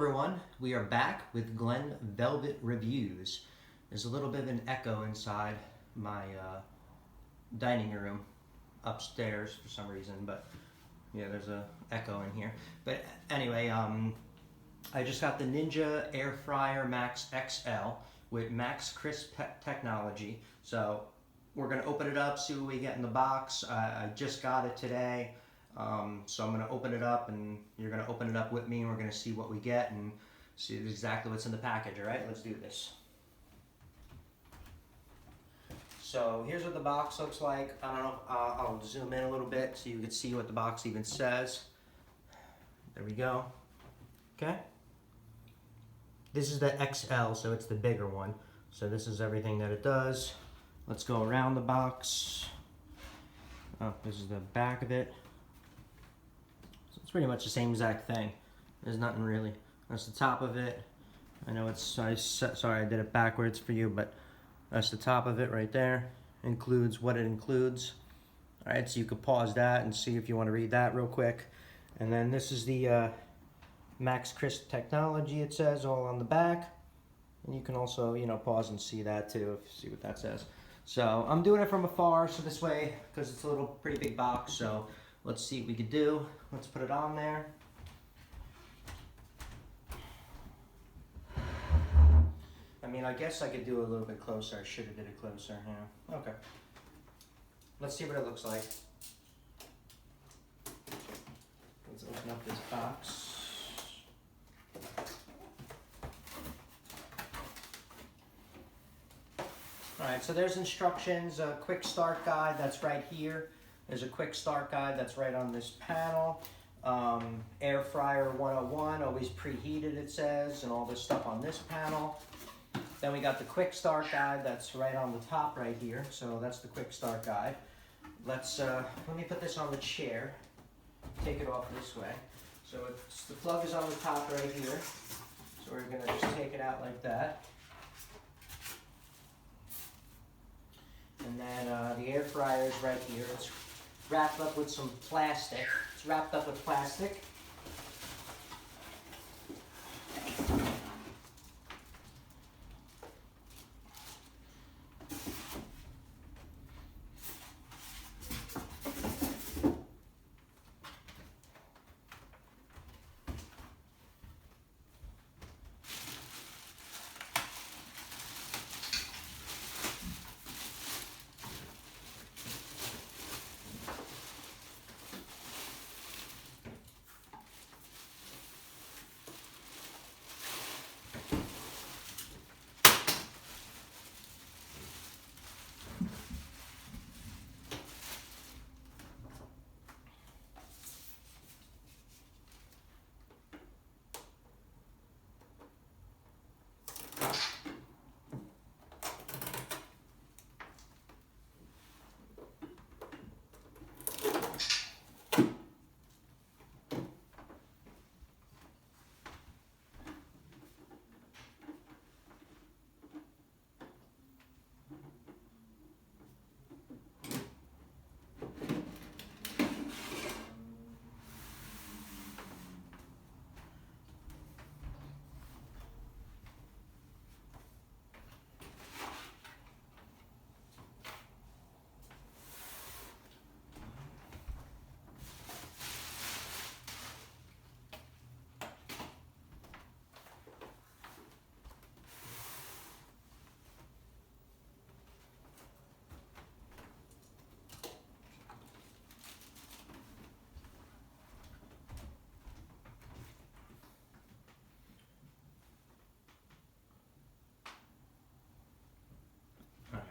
everyone, we are back with Glen Velvet Reviews. There's a little bit of an echo inside my dining room upstairs for some reason, but yeah, there's a echo in here. But anyway, I just got the Ninja Air Fryer Max XL with Max Crisp technology. So we're gonna open it up, see what we get in the box. I just got it today. So I'm going to open it up and you're going to open it up with me and we're going to see what we get and see exactly what's in the package. Alright, let's do this. So here's what the box looks like. I don't know, I'll zoom in a little bit so you can see what the box even says. There we go. Okay. This is the XL, so it's the bigger one. So this is everything that it does. Let's go around the box. Oh, this is the back of it. It's pretty much the same exact thing. There's nothing really. That's the top of it. I know it's, sorry I did it backwards for you, but that's the top of it right there. Includes what it includes. Alright, so you could pause that and see if you want to read that real quick. And then this is the Max Crisp technology, it says, all on the back. And you can also, you know, pause and see that too, see what that says. So I'm doing it from afar, so this way, because it's a little pretty big box, so let's see what we could do. Let's put it on there. I mean, I guess I could do it a little bit closer. I should have did it closer, yeah. Okay. Let's see what it looks like. Let's open up this box. Alright, so there's instructions, a quick start guide that's right here. There's a quick start guide that's right on this panel. Air fryer 101, always preheated it says, and all this stuff on this panel. Then we got the quick start guide that's right on the top right here. So that's the quick start guide. Let me put this on the chair. Take it off this way. So the plug is on the top right here. So we're gonna just take it out like that. And then the air fryer is right here. It's wrapped up with some plastic. It's wrapped up with plastic.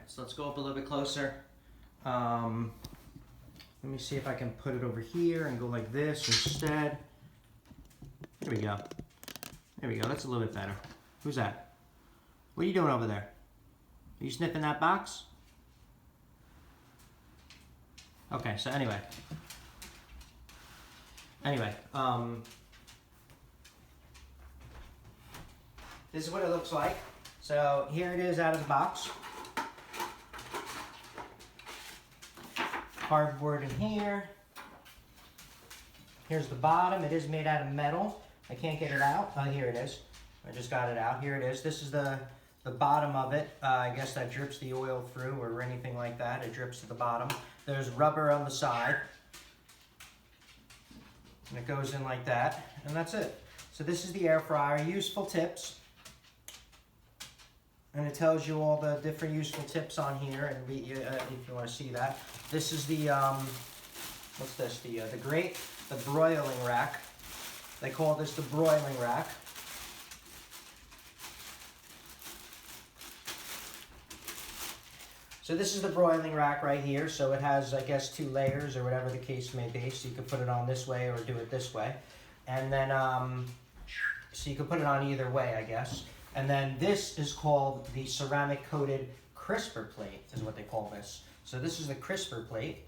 So let's go up a little bit closer. Let me see if I can put it over here and go like this instead. There we go. There we go. That's a little bit better. Who's that? What are you doing over there? Are you sniffing that box? Okay, so anyway. This is what it looks like. So here it is out of the box. Cardboard in here. Here's the bottom. It is made out of metal. I can't get it out. Oh, here it is. I just got it out. Here it is. This is the bottom of it. I guess that drips the oil through or anything like that. It drips to the bottom. There's rubber on the side. And it goes in like that. And that's it. So this is the air fryer. Useful tips. And it tells you all the different useful tips on here, and if you want to see that. This is the, what's this? The grate, the broiling rack. They call this the broiling rack. So this is the broiling rack right here. So it has, I guess, 2 layers or whatever the case may be. So you can put it on this way or do it this way. And then, so you can put it on either way, I guess. And then this is called the ceramic coated crisper plate, is what they call this. So this is the crisper plate.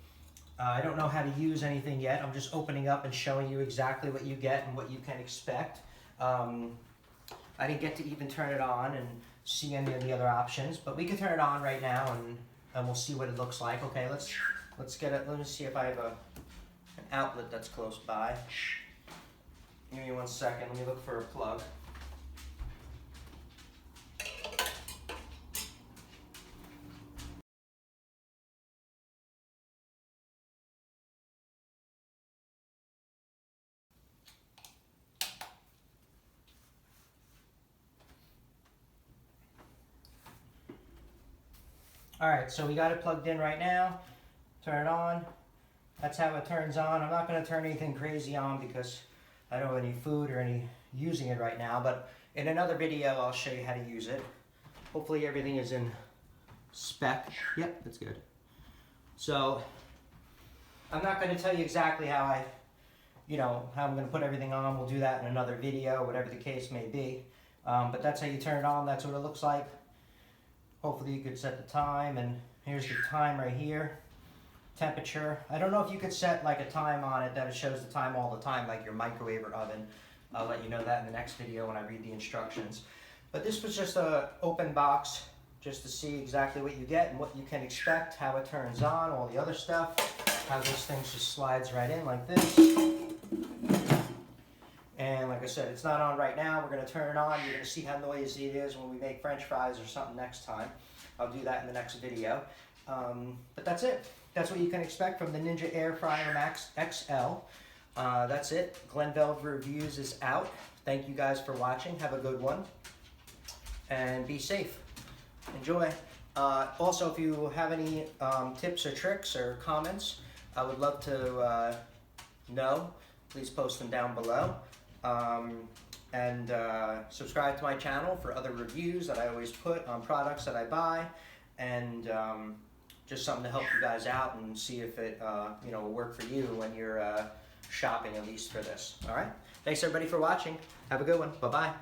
I don't know how to use anything yet. I'm just opening up and showing you exactly what you get and what you can expect. I didn't get to even turn it on and see any of the other options, but we can turn it on right now and we'll see what it looks like. Okay, let's get it. Let me see if I have an outlet that's close by. Give me 1 second. Let me look for a plug. Alright, so we got it plugged in right now. Turn it on. That's how it turns on. I'm not going to turn anything crazy on because I don't have any food or any using it right now, but in another video I'll show you how to use it. Hopefully everything is in spec. Yep, that's good. So I'm not going to tell you exactly how how I'm going to put everything on. We'll do that in another video, whatever the case may be. But that's how you turn it on. That's what it looks like. Hopefully you could set the time, and here's the time right here. Temperature. I don't know if you could set like a time on it that it shows the time all the time, like your microwave or oven. I'll let you know that in the next video when I read the instructions. But this was just an open box just to see exactly what you get and what you can expect, how it turns on, all the other stuff, how this thing just slides right in like this. And like I said, it's not on right now. We're going to turn it on. You're going to see how noisy it is when we make French fries or something next time. I'll do that in the next video. But that's it. That's what you can expect from the Ninja Air Fryer Max XL. That's it. Glenn Velvet Reviews is out. Thank you guys for watching. Have a good one. And be safe. Enjoy. Also, if you have any tips or tricks or comments, I would love to know. Please post them down below. And subscribe to my channel for other reviews that I always put on products that I buy, and just something to help you guys out and see if it will work for you when you're shopping, at least for this. All right. Thanks everybody for watching. Have a good one. Bye bye.